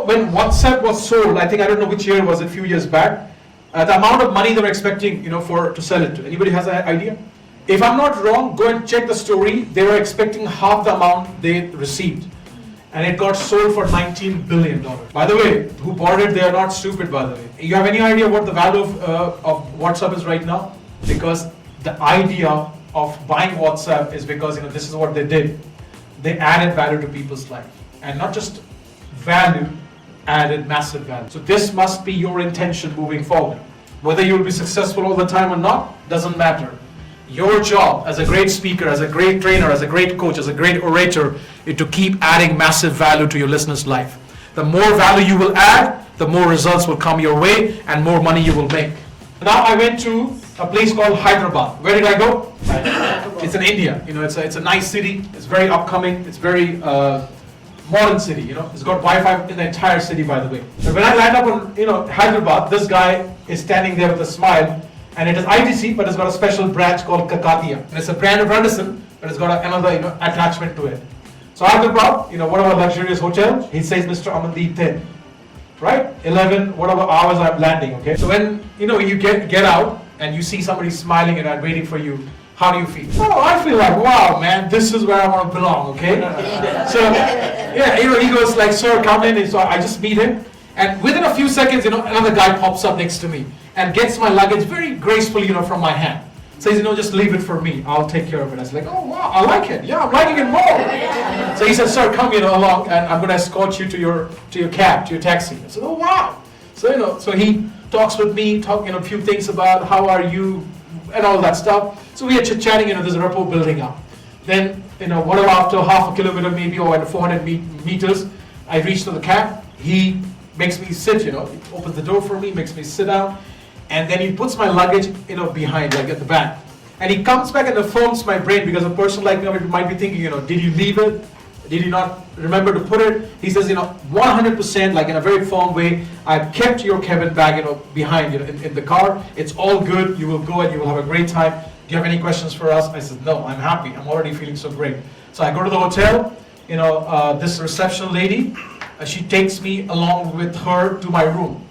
when WhatsApp was sold, I don't know which year was it, a few years back, the amount of money they were expecting, to sell it to. Anybody has an idea? If I'm not wrong, go and check the story. They were expecting half the amount they received. And it got sold for $19 billion. By the way, who bought it, they are not stupid, by the way. You have any idea what the value of WhatsApp is right now? Because the idea of buying WhatsApp is because, this is what they did. They added value to people's life. And not just value, added massive value. So this must be your intention moving forward. Whether you will be successful all the time or not, doesn't matter. Your job as a great speaker, as a great trainer, as a great coach, as a great orator, is to keep adding massive value to your listener's life. The more value you will add, the more results will come your way and more money you will make. Now I went to a place called Hyderabad. Where did I go? It's in India. It's a nice city. It's very upcoming. It's very modern city. It's got Wi-Fi in the entire city, by the way. But when I land up on Hyderabad, this guy is standing there with a smile. And it is ITC, but it's got a special branch called Kakatiya. And it's a brand of Radisson, but it's got another attachment to it. So Hyderabad, one of our luxurious hotels, he says Mr. Amandeep 10. Right? 11, whatever hours I'm landing, okay? So when you get out and you see somebody smiling and waiting for you, how do you feel? Oh, I feel like, wow, man, this is where I want to belong, okay? So, yeah, he goes like, sir, come in. So I just meet him. And within a few seconds, another guy pops up next to me and gets my luggage very gracefully, from my hand. Says, just leave it for me. I'll take care of it. I was like, oh, wow, I like it. Yeah, I'm liking it more. So he said, sir, come, along, and I'm going to escort you to your cab, to your taxi. I said, oh, wow. So, so he talks with me, talking a few things about how are you, and all that stuff. So we are chit-chatting, there's a rapport building up. Then, whatever, after half a kilometer maybe, or at 400 meters, I reach to the cab. He makes me sit, he opens the door for me, makes me sit down, and then he puts my luggage, behind, like at the back. And he comes back and affirms my brain, because a person like me might be thinking, did you leave it? Did you not remember to put it? He says, 100%, like in a very firm way, I've kept your cabin bag, behind, in the car. It's all good. You will go and you will have a great time. Do you have any questions for us? I said, no, I'm happy. I'm already feeling so great. So I go to the hotel, this reception lady, she takes me along with her to my room.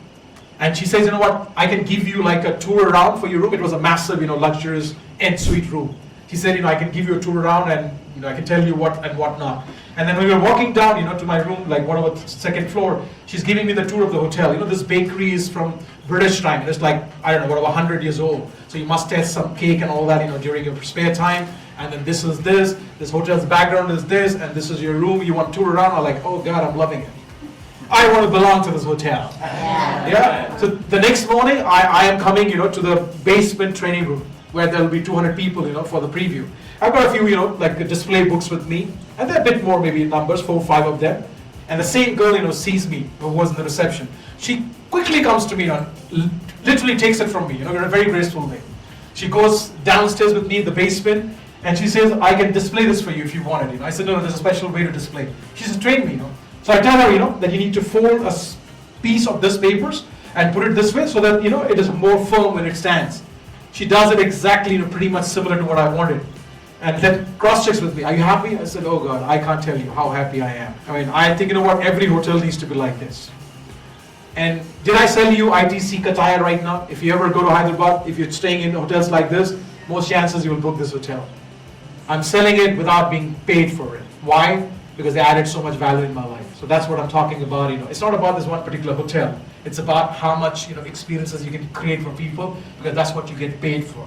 And she says, I can give you like a tour around for your room. It was a massive, luxurious en-suite room. She said, I can give you a tour around and, I can tell you what and what not. And then when we were walking down, to my room, like whatever, second floor, she's giving me the tour of the hotel. This bakery is from British time. It's like, I don't know, whatever, 100 years old. So you must test some cake and all that, during your spare time. And then this is this hotel's background is this, and this is your room. You want to tour around? I'm like, oh God, I'm loving it. I want to belong to this hotel. Yeah. So the next morning, I am coming, to the basement training room where there will be 200 people, for the preview. I've got a few, like display books with me, and there are a bit more, maybe numbers, 4 or 5 of them. And the same girl, sees me, who was in the reception. She quickly comes to me, literally takes it from me, in a very graceful way. She goes downstairs with me in the basement, and she says, I can display this for you if you want it. I said, no, there's a special way to display. She says, train me, So I tell her, that you need to fold a piece of this papers and put it this way so that, it is more firm when it stands. She does it exactly, pretty much similar to what I wanted. And then cross-checks with me. Are you happy? I said, oh God, I can't tell you how happy I am. I think, every hotel needs to be like this. And did I sell you ITC Kataya right now? If you ever go to Hyderabad, if you're staying in hotels like this, most chances you will book this hotel. I'm selling it without being paid for it. Why? Because they added so much value in my life. So that's what I'm talking about. It's not about this one particular hotel. It's about how much experiences you can create for people, because that's what you get paid for.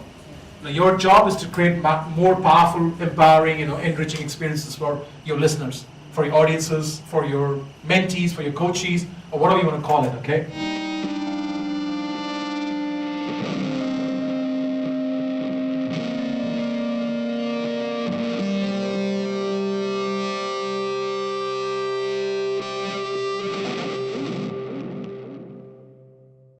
Now, your job is to create more powerful, empowering, enriching experiences for your listeners, for your audiences, for your mentees, for your coaches, or whatever you want to call it. Okay.